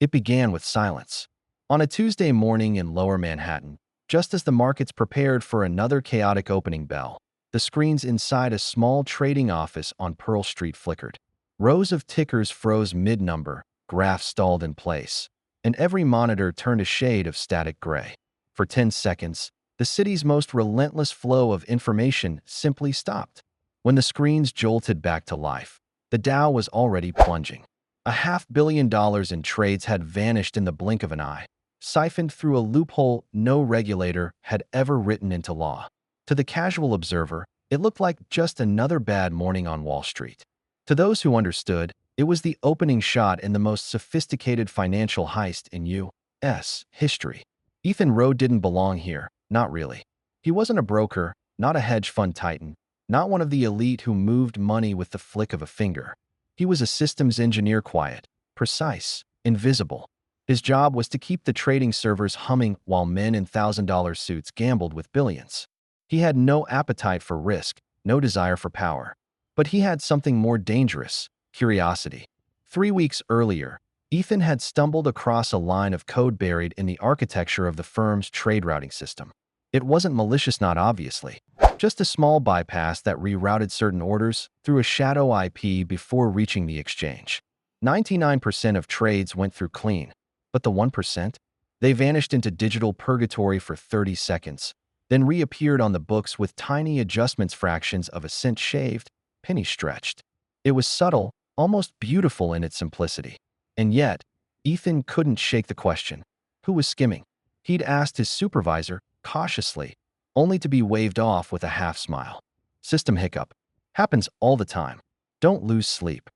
It began with silence. On a Tuesday morning in Lower Manhattan, just as the markets prepared for another chaotic opening bell, the screens inside a small trading office on Pearl Street flickered. Rows of tickers froze mid-number, graphs stalled in place, and every monitor turned a shade of static gray. For 10 seconds, the city's most relentless flow of information simply stopped. When the screens jolted back to life, the Dow was already plunging. $500 million in trades had vanished in the blink of an eye, siphoned through a loophole no regulator had ever written into law. To the casual observer, it looked like just another bad morning on Wall Street. To those who understood, it was the opening shot in the most sophisticated financial heist in U.S. history. Ethan Rowe didn't belong here, not really. He wasn't a broker, not a hedge fund titan, not one of the elite who moved money with the flick of a finger. He was a systems engineer, quiet, precise, invisible. His job was to keep the trading servers humming while men in $1,000 suits gambled with billions. He had no appetite for risk, no desire for power. But he had something more dangerous: curiosity. 3 weeks earlier, Ethan had stumbled across a line of code buried in the architecture of the firm's trade routing system. It wasn't malicious, not obviously, just a small bypass that rerouted certain orders through a shadow IP before reaching the exchange. 99% of trades went through clean, but the 1%? They vanished into digital purgatory for 30 seconds, then reappeared on the books with tiny adjustments, fractions of a cent shaved, penny stretched. It was subtle, almost beautiful in its simplicity. And yet, Ethan couldn't shake the question. Who was skimming? He'd asked his supervisor, cautiously, only to be waved off with a half-smile. System hiccup. Happens all the time. Don't lose sleep.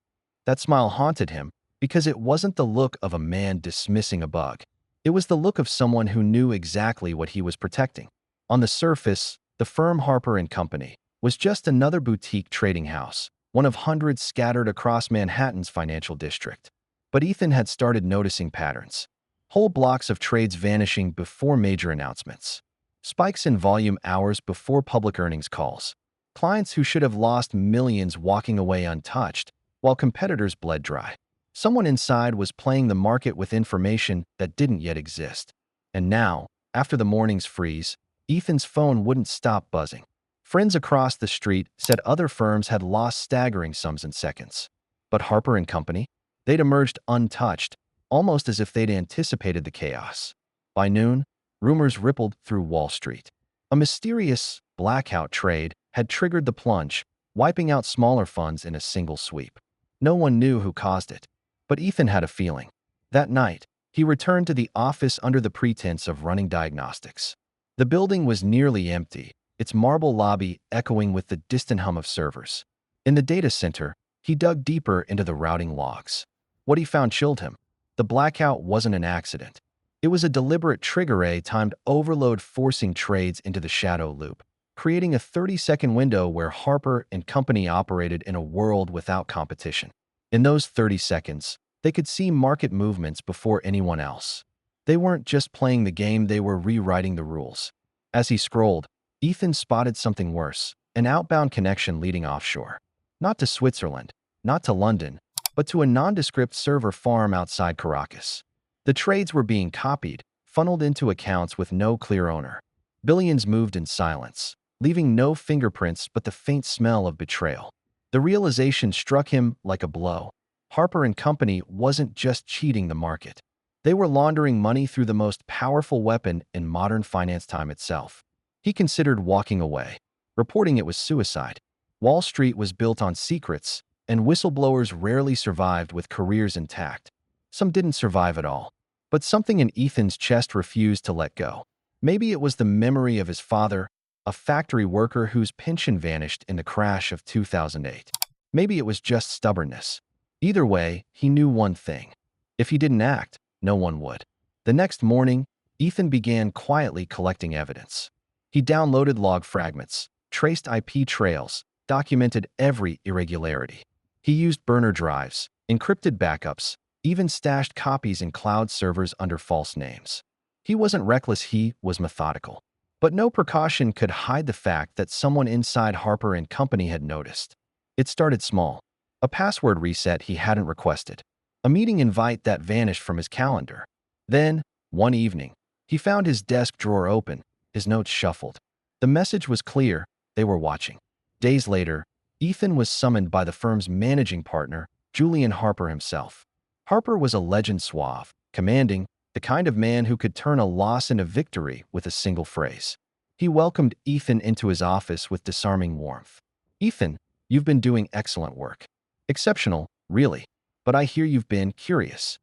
That smile haunted him because it wasn't the look of a man dismissing a bug. It was the look of someone who knew exactly what he was protecting. On the surface, the firm Harper & Company was just another boutique trading house, one of hundreds scattered across Manhattan's financial district. But Ethan had started noticing patterns. Whole blocks of trades vanishing before major announcements. Spikes in volume hours before public earnings calls. Clients who should have lost millions walking away untouched, while competitors bled dry. Someone inside was playing the market with information that didn't yet exist. And now, after the morning's freeze, Ethan's phone wouldn't stop buzzing. Friends across the street said other firms had lost staggering sums in seconds. But Harper & Company? They'd emerged untouched, almost as if they'd anticipated the chaos. By noon, rumors rippled through Wall Street. A mysterious blackout trade had triggered the plunge, wiping out smaller funds in a single sweep. No one knew who caused it, but Ethan had a feeling. That night, he returned to the office under the pretense of running diagnostics. The building was nearly empty, its marble lobby echoing with the distant hum of servers. In the data center, he dug deeper into the routing logs. What he found chilled him. The blackout wasn't an accident. It was a deliberate trigger-timed overload forcing trades into the shadow loop, creating a 30-second window where Harper & Company operated in a world without competition. In those 30 seconds, they could see market movements before anyone else. They weren't just playing the game, they were rewriting the rules. As he scrolled, Ethan spotted something worse: an outbound connection leading offshore. Not to Switzerland, not to London, but to a nondescript server farm outside Caracas. The trades were being copied, funneled into accounts with no clear owner. Billions moved in silence, leaving no fingerprints but the faint smell of betrayal. The realization struck him like a blow. Harper & Company wasn't just cheating the market. They were laundering money through the most powerful weapon in modern finance, time itself. He considered walking away, reporting it was suicide. Wall Street was built on secrets, and whistleblowers rarely survived with careers intact. Some didn't survive at all. But something in Ethan's chest refused to let go. Maybe it was the memory of his father, a factory worker whose pension vanished in the crash of 2008. Maybe it was just stubbornness. Either way, he knew one thing. If he didn't act, no one would. The next morning, Ethan began quietly collecting evidence. He downloaded log fragments, traced IP trails, documented every irregularity. He used burner drives, encrypted backups, even stashed copies in cloud servers under false names. He wasn't reckless, he was methodical. But no precaution could hide the fact that someone inside Harper & Company had noticed. It started small. A password reset he hadn't requested. a meeting invite that vanished from his calendar. Then, one evening, he found his desk drawer open, his notes shuffled. The message was clear: they were watching. Days later, Ethan was summoned by the firm's managing partner, Julian Harper himself. Harper was a legend, suave, commanding, the kind of man who could turn a loss into victory with a single phrase. He welcomed Ethan into his office with disarming warmth. "Ethan, you've been doing excellent work. Exceptional, really. But I hear you've been curious."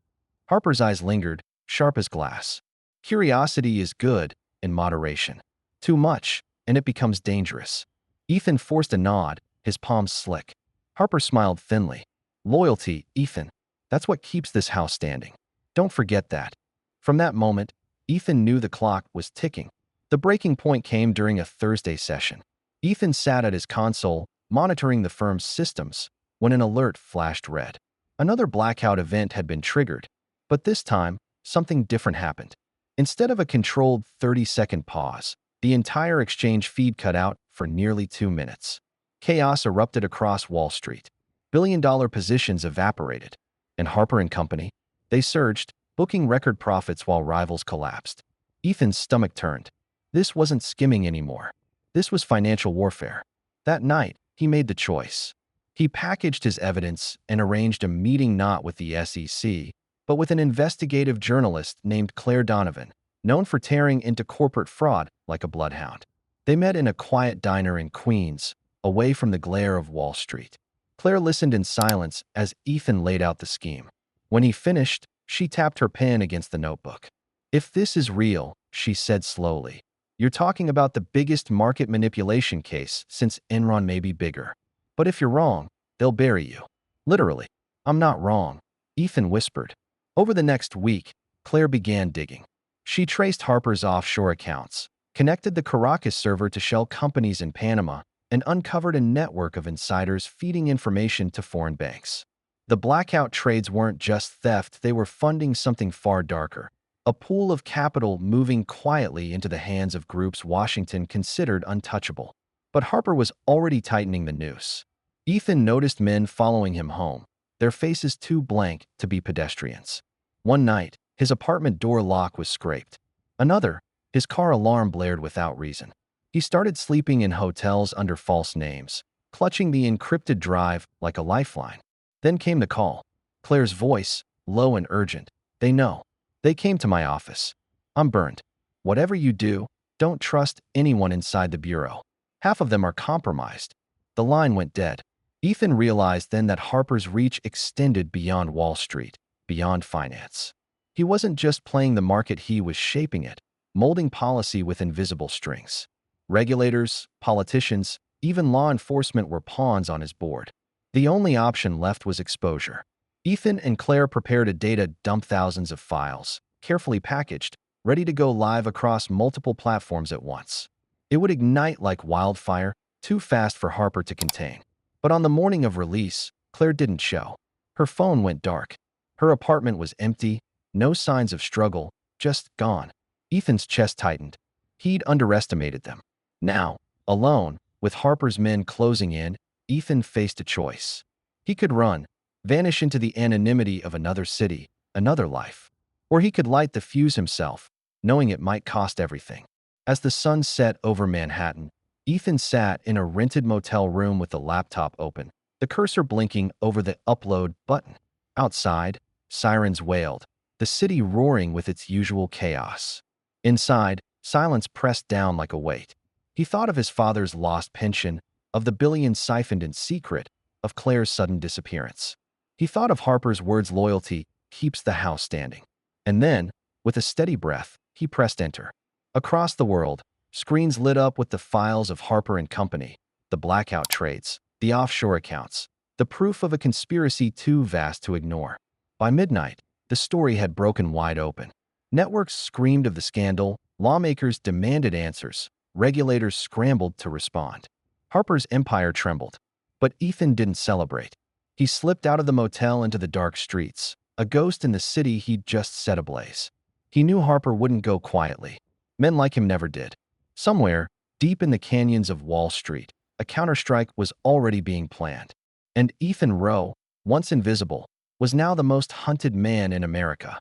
Harper's eyes lingered, sharp as glass. Curiosity is good, in moderation. Too much, and it becomes dangerous. Ethan forced a nod, his palms slick. Harper smiled thinly. "Loyalty, Ethan. That's what keeps this house standing. Don't forget that." From that moment, Ethan knew the clock was ticking. The breaking point came during a Thursday session. Ethan sat at his console, monitoring the firm's systems, when an alert flashed red. Another blackout event had been triggered, but this time, something different happened. Instead of a controlled 30-second pause, the entire exchange feed cut out for nearly 2 minutes. Chaos erupted across Wall Street. Billion-dollar positions evaporated. And Harper and Company, they surged, booking record profits while rivals collapsed. Ethan's stomach turned. This wasn't skimming anymore. This was financial warfare. That night, he made the choice. He packaged his evidence and arranged a meeting not with the SEC, but with an investigative journalist named Claire Donovan, known for tearing into corporate fraud like a bloodhound. They met in a quiet diner in Queens, away from the glare of Wall Street. Claire listened in silence as Ethan laid out the scheme. When he finished, she tapped her pen against the notebook. "If this is real," she said slowly, "you're talking about the biggest market manipulation case since Enron, maybe bigger. But if you're wrong, they'll bury you." "Literally." "I'm not wrong," Ethan whispered. Over the next week, Claire began digging. She traced Harper's offshore accounts, connected the Caracas server to shell companies in Panama, and uncovered a network of insiders feeding information to foreign banks. The blackout trades weren't just theft, they were funding something far darker. A pool of capital moving quietly into the hands of groups Washington considered untouchable. But Harper was already tightening the noose. Ethan noticed men following him home, their faces too blank to be pedestrians. One night, his apartment door lock was scraped. Another, his car alarm blared without reason. He started sleeping in hotels under false names, clutching the encrypted drive like a lifeline. Then came the call. Claire's voice, low and urgent. "They know. They came to my office. I'm burned. Whatever you do, don't trust anyone inside the bureau. Half of them are compromised." The line went dead. Ethan realized then that Harper's reach extended beyond Wall Street, beyond finance. He wasn't just playing the market, he was shaping it, molding policy with invisible strings. Regulators, politicians, even law enforcement were pawns on his board. The only option left was exposure. Ethan and Claire prepared a data dump, thousands of files, carefully packaged, ready to go live across multiple platforms at once. It would ignite like wildfire, too fast for Harper to contain. But on the morning of release, Claire didn't show. Her phone went dark. Her apartment was empty, no signs of struggle, just gone. Ethan's chest tightened. He'd underestimated them. Now, alone, with Harper's men closing in, Ethan faced a choice. He could run, vanish into the anonymity of another city, another life. Or he could light the fuse himself, knowing it might cost everything. As the sun set over Manhattan, Ethan sat in a rented motel room with the laptop open, the cursor blinking over the upload button. Outside, sirens wailed, the city roaring with its usual chaos. Inside, silence pressed down like a weight. He thought of his father's lost pension, of the billions siphoned in secret, of Claire's sudden disappearance. He thought of Harper's words, "Loyalty keeps the house standing." And then, with a steady breath, he pressed enter. Across the world, screens lit up with the files of Harper and Company, the blackout trades, the offshore accounts, the proof of a conspiracy too vast to ignore. By midnight, the story had broken wide open. Networks screamed of the scandal, lawmakers demanded answers, regulators scrambled to respond. Harper's empire trembled. But Ethan didn't celebrate. He slipped out of the motel into the dark streets, a ghost in the city he'd just set ablaze. He knew Harper wouldn't go quietly. Men like him never did. Somewhere, deep in the canyons of Wall Street, a counterstrike was already being planned. And Ethan Rowe, once invisible, was now the most hunted man in America.